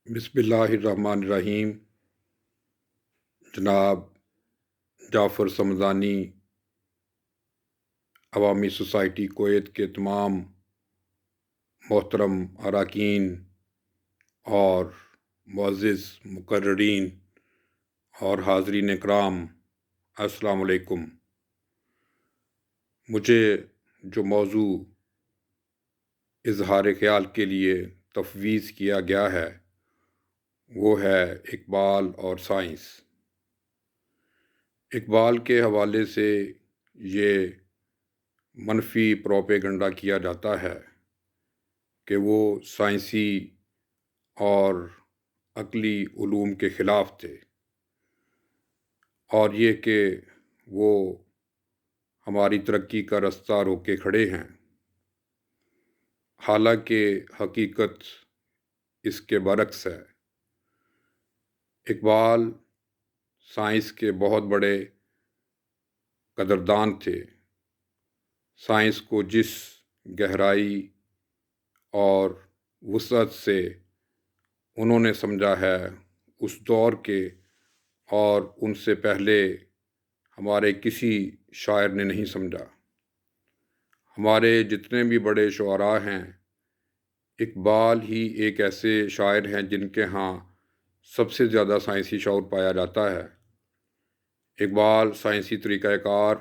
بسم اللہ الرحمن الرحیم۔ جناب جعفر سمدانی عوامی سوسائٹی کویت کے تمام محترم اراکین اور معزز مقررین اور حاضرین اکرام، السلام علیکم۔ مجھے جو موضوع اظہار خیال کے لیے تفویض کیا گیا ہے وہ ہے اقبال اور سائنس۔ اقبال کے حوالے سے یہ منفی پروپیگنڈا کیا جاتا ہے کہ وہ سائنسی اور عقلی علوم کے خلاف تھے، اور یہ کہ وہ ہماری ترقی کا رستہ روکے کھڑے ہیں، حالانکہ حقیقت اس کے برعکس ہے۔ اقبال سائنس کے بہت بڑے قدردان تھے۔ سائنس کو جس گہرائی اور وسعت سے انہوں نے سمجھا ہے، اس دور کے اور ان سے پہلے ہمارے کسی شاعر نے نہیں سمجھا۔ ہمارے جتنے بھی بڑے شعراء ہیں، اقبال ہی ایک ایسے شاعر ہیں جن کے ہاں سب سے زیادہ سائنسی شعور پایا جاتا ہے۔ اقبال سائنسی طریقہ کار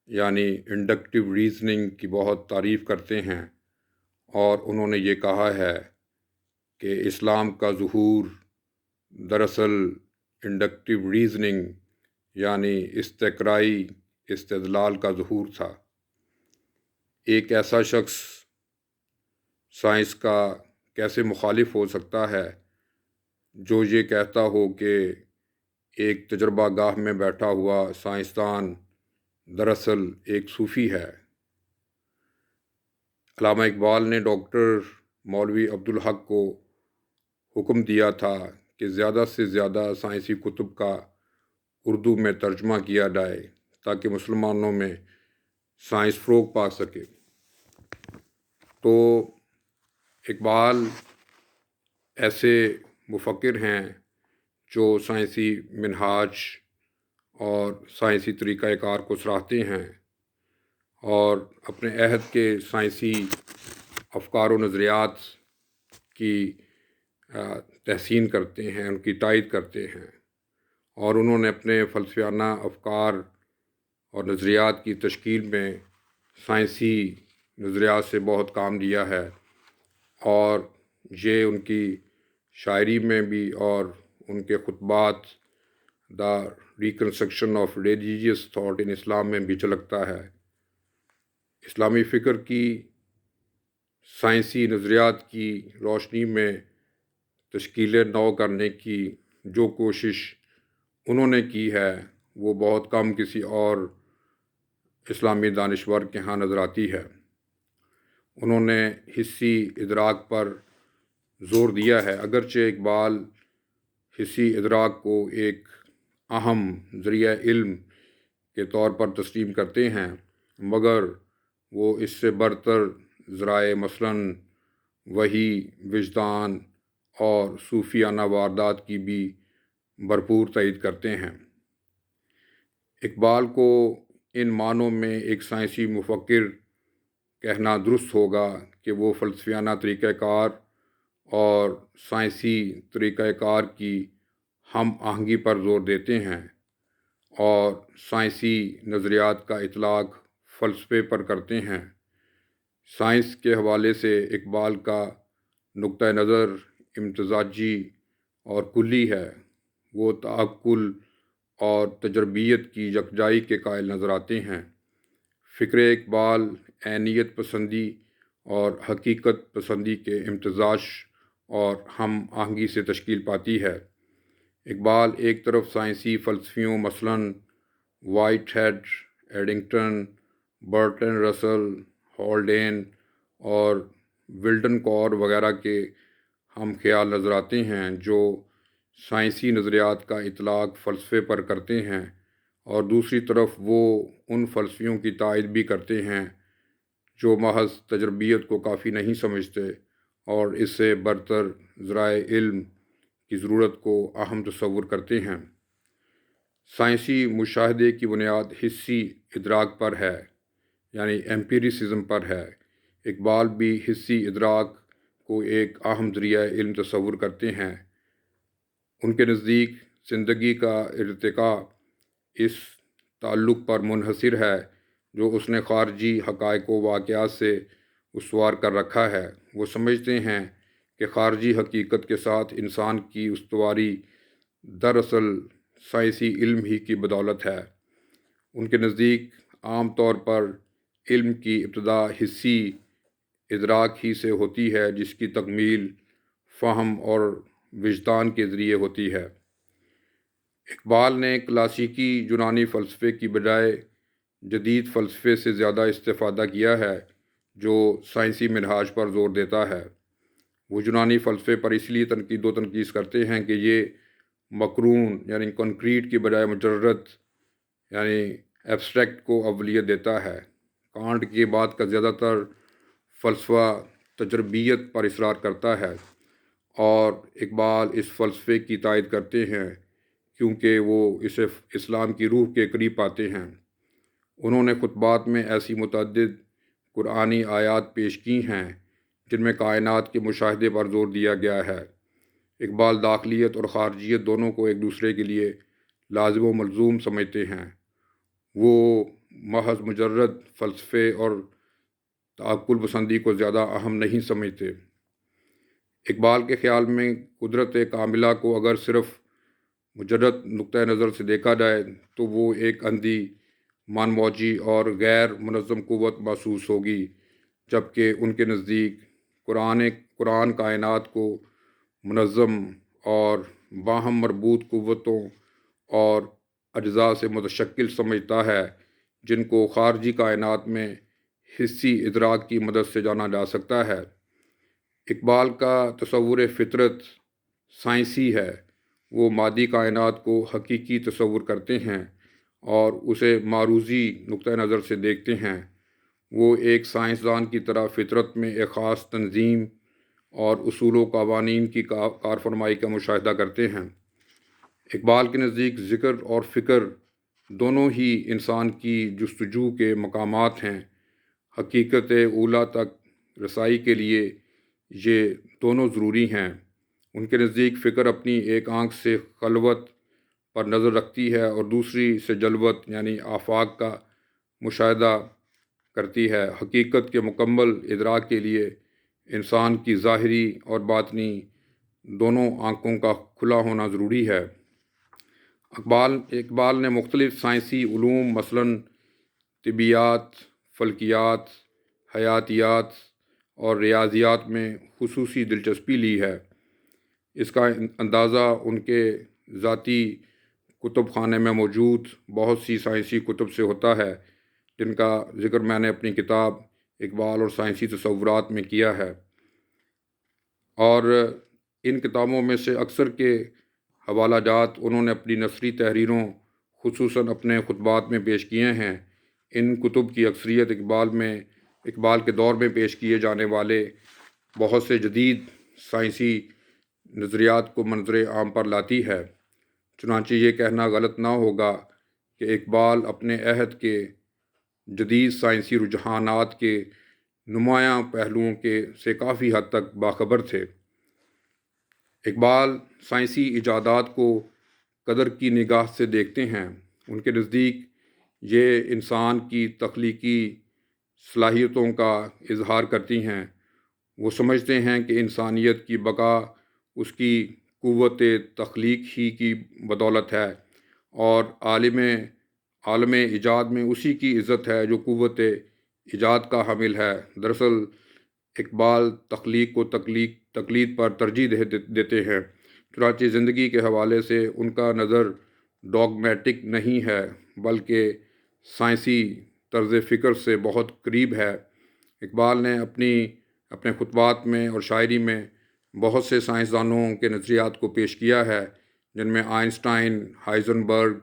یعنی انڈکٹیو ریزننگ کی بہت تعریف کرتے ہیں، اور انہوں نے یہ کہا ہے کہ اسلام کا ظہور دراصل انڈکٹیو ریزننگ یعنی استقرائی استدلال کا ظہور تھا۔ ایک ایسا شخص سائنس کا کیسے مخالف ہو سکتا ہے جو یہ کہتا ہو کہ ایک تجربہ گاہ میں بیٹھا ہوا سائنسدان دراصل ایک صوفی ہے۔ علامہ اقبال نے ڈاکٹر مولوی عبدالحق کو حکم دیا تھا کہ زیادہ سے زیادہ سائنسی کتب کا اردو میں ترجمہ کیا جائے تاکہ مسلمانوں میں سائنس فروغ پا سکے۔ تو اقبال ایسے مفکر ہیں جو سائنسی منہاج اور سائنسی طریقہ کار کو سراہتے ہیں، اور اپنے عہد کے سائنسی افکار و نظریات کی تحسین کرتے ہیں، ان کی تائید کرتے ہیں، اور انہوں نے اپنے فلسفیانہ افکار اور نظریات کی تشکیل میں سائنسی نظریات سے بہت کام لیا ہے، اور یہ ان کی شاعری میں بھی اور ان کے خطبات دا reconstruction of religious thought in Islam میں بھی جھلکتا ہے۔ اسلامی فکر کی سائنسی نظریات کی روشنی میں تشکیل نو کرنے کی جو کوشش انہوں نے کی ہے وہ بہت کم کسی اور اسلامی دانشور کے ہاں نظر آتی ہے۔ انہوں نے حسی ادراک پر زور دیا ہے، اگرچہ اقبال حسی ادراک کو ایک اہم ذریعہ علم کے طور پر تسلیم کرتے ہیں، مگر وہ اس سے برتر ذرائع مثلاً وحی، وجدان اور صوفیانہ واردات کی بھی بھرپور تائید کرتے ہیں۔ اقبال کو ان معنوں میں ایک سائنسی مفکر کہنا درست ہوگا کہ وہ فلسفیانہ طریقہ کار اور سائنسی طریقہ کار کی ہم آہنگی پر زور دیتے ہیں، اور سائنسی نظریات کا اطلاق فلسفے پر کرتے ہیں۔ سائنس کے حوالے سے اقبال کا نقطہ نظر امتزاجی اور کلی ہے۔ وہ تعقل اور تجربیت کی یکجائی کے قائل نظر آتے ہیں۔ فکر اقبال عینیت پسندی اور حقیقت پسندی کے امتزاج اور ہم آہنگی سے تشکیل پاتی ہے۔ اقبال ایک طرف سائنسی فلسفیوں مثلاً وائٹ ہیڈ، ایڈنگٹن، برٹرینڈ رسل، ہالڈین اور ولڈن کور وغیرہ کے ہم خیال نظر آتے ہیں جو سائنسی نظریات کا اطلاق فلسفے پر کرتے ہیں، اور دوسری طرف وہ ان فلسفیوں کی تائید بھی کرتے ہیں جو محض تجربیت کو کافی نہیں سمجھتے اور اس سے برتر ذرائع علم کی ضرورت کو اہم تصور کرتے ہیں۔ سائنسی مشاہدے کی بنیاد حسی ادراک پر ہے، یعنی ایمپیریسزم پر ہے۔ اقبال بھی حسی ادراک کو ایک اہم ذریعہ علم تصور کرتے ہیں۔ ان کے نزدیک زندگی کا ارتقاء اس تعلق پر منحصر ہے جو اس نے خارجی حقائق و واقعات سے استوار کر رکھا ہے۔ وہ سمجھتے ہیں کہ خارجی حقیقت کے ساتھ انسان کی استواری دراصل سائنسی علم ہی کی بدولت ہے۔ ان کے نزدیک عام طور پر علم کی ابتدا حسی ادراک ہی سے ہوتی ہے، جس کی تکمیل فہم اور وجدان کے ذریعے ہوتی ہے۔ اقبال نے کلاسیکی یونانی فلسفے کی بجائے جدید فلسفے سے زیادہ استفادہ کیا ہے جو سائنسی منہاج پر زور دیتا ہے۔ وہ یونانی فلسفے پر اس لیے تنقید و تنقیص کرتے ہیں کہ یہ مقرون یعنی کنکریٹ کی بجائے مجرد یعنی ایبسٹریکٹ کو اولویت دیتا ہے۔ کانٹ کے بعد کا زیادہ تر فلسفہ تجربیت پر اصرار کرتا ہے، اور اقبال اس فلسفے کی تائید کرتے ہیں کیونکہ وہ اسے اسلام کی روح کے قریب پاتے ہیں۔ انہوں نے خطبات میں ایسی متعدد قرآنی آیات پیش کی ہیں جن میں کائنات کے مشاہدے پر زور دیا گیا ہے۔ اقبال داخلیت اور خارجیت دونوں کو ایک دوسرے کے لیے لازم و ملزوم سمجھتے ہیں۔ وہ محض مجرد فلسفے اور تعقل پسندی کو زیادہ اہم نہیں سمجھتے۔ اقبال کے خیال میں قدرت کاملہ کو اگر صرف مجرد نقطۂ نظر سے دیکھا جائے تو وہ ایک اندھی، من موجی اور غیر منظم قوت محسوس ہوگی، جبکہ ان کے نزدیک قرآن کائنات کو منظم اور باہم مربوط قوتوں اور اجزاء سے متشکل سمجھتا ہے جن کو خارجی کائنات میں حسی ادراک کی مدد سے جانا جا سکتا ہے۔ اقبال کا تصور فطرت سائنسی ہے۔ وہ مادی کائنات کو حقیقی تصور کرتے ہیں اور اسے معروضی نقطۂ نظر سے دیکھتے ہیں۔ وہ ایک سائنسدان کی طرح فطرت میں ایک خاص تنظیم اور اصول و قوانین کی کارفرمائی کا مشاہدہ کرتے ہیں۔ اقبال کے نزدیک ذکر اور فکر دونوں ہی انسان کی جستجو کے مقامات ہیں۔ حقیقت اولیٰ تک رسائی کے لیے یہ دونوں ضروری ہیں۔ ان کے نزدیک فکر اپنی ایک آنکھ سے خلوت پر نظر رکھتی ہے اور دوسری سے جلوت یعنی آفاق کا مشاہدہ کرتی ہے۔ حقیقت کے مکمل ادراک کے لیے انسان کی ظاہری اور باطنی دونوں آنکھوں کا کھلا ہونا ضروری ہے۔ اقبال نے مختلف سائنسی علوم مثلاً طبیعیات، فلکیات، حیاتیات اور ریاضیات میں خصوصی دلچسپی لی ہے۔ اس کا اندازہ ان کے ذاتی کتب خانے میں موجود بہت سی سائنسی کتب سے ہوتا ہے جن کا ذکر میں نے اپنی کتاب اقبال اور سائنسی تصورات میں کیا ہے، اور ان کتابوں میں سے اکثر کے حوالہ جات انہوں نے اپنی نثری تحریروں خصوصاً اپنے خطبات میں پیش کیے ہیں۔ ان کتب کی اکثریت اقبال کے دور میں پیش کیے جانے والے بہت سے جدید سائنسی نظریات کو منظر عام پر لاتی ہے۔ چنانچہ یہ کہنا غلط نہ ہوگا کہ اقبال اپنے عہد کے جدید سائنسی رجحانات کے نمایاں پہلوؤں سے کافی حد تک باخبر تھے۔ اقبال سائنسی ایجادات کو قدر کی نگاہ سے دیکھتے ہیں۔ ان کے نزدیک یہ انسان کی تخلیقی صلاحیتوں کا اظہار کرتی ہیں۔ وہ سمجھتے ہیں کہ انسانیت کی بقا اس کی قوت تخلیق ہی کی بدولت ہے، اور عالم ایجاد میں اسی کی عزت ہے جو قوت ایجاد کا حامل ہے۔ دراصل اقبال تخلیق کو تقلید پر ترجیح دیتے ہیں، چنانچہ زندگی کے حوالے سے ان کا نظر ڈوگمیٹک نہیں ہے بلکہ سائنسی طرز فکر سے بہت قریب ہے۔ اقبال نے اپنے خطبات میں اور شاعری میں بہت سے سائنسدانوں کے نظریات کو پیش کیا ہے، جن میں آئنسٹائن، ہائزنبرگ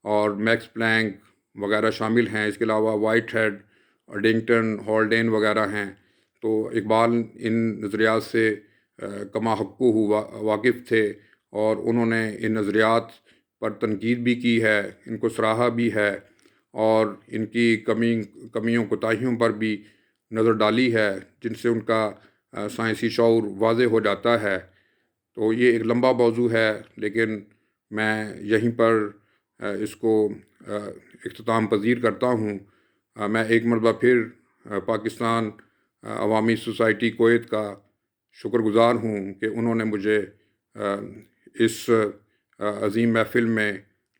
اور میکس پلانک وغیرہ شامل ہیں۔ اس کے علاوہ وائٹ ہیڈ، اڈنگٹن، ہالڈین وغیرہ ہیں۔ تو اقبال ان نظریات سے کما حقہ واقف تھے، اور انہوں نے ان نظریات پر تنقید بھی کی ہے، ان کو سراہا بھی ہے، اور ان کی کمیوں کوتاہیوں پر بھی نظر ڈالی ہے، جن سے ان کا سائنسی شعور واضح ہو جاتا ہے۔ تو یہ ایک لمبا موضوع ہے، لیکن میں یہیں پر اس کو اختتام پذیر کرتا ہوں۔ میں ایک مرتبہ پھر پاکستان عوامی سوسائٹی کویت کا شکر گزار ہوں کہ انہوں نے مجھے اس عظیم محفل میں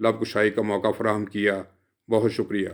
لب کشائی کا موقع فراہم کیا۔ بہت شکریہ۔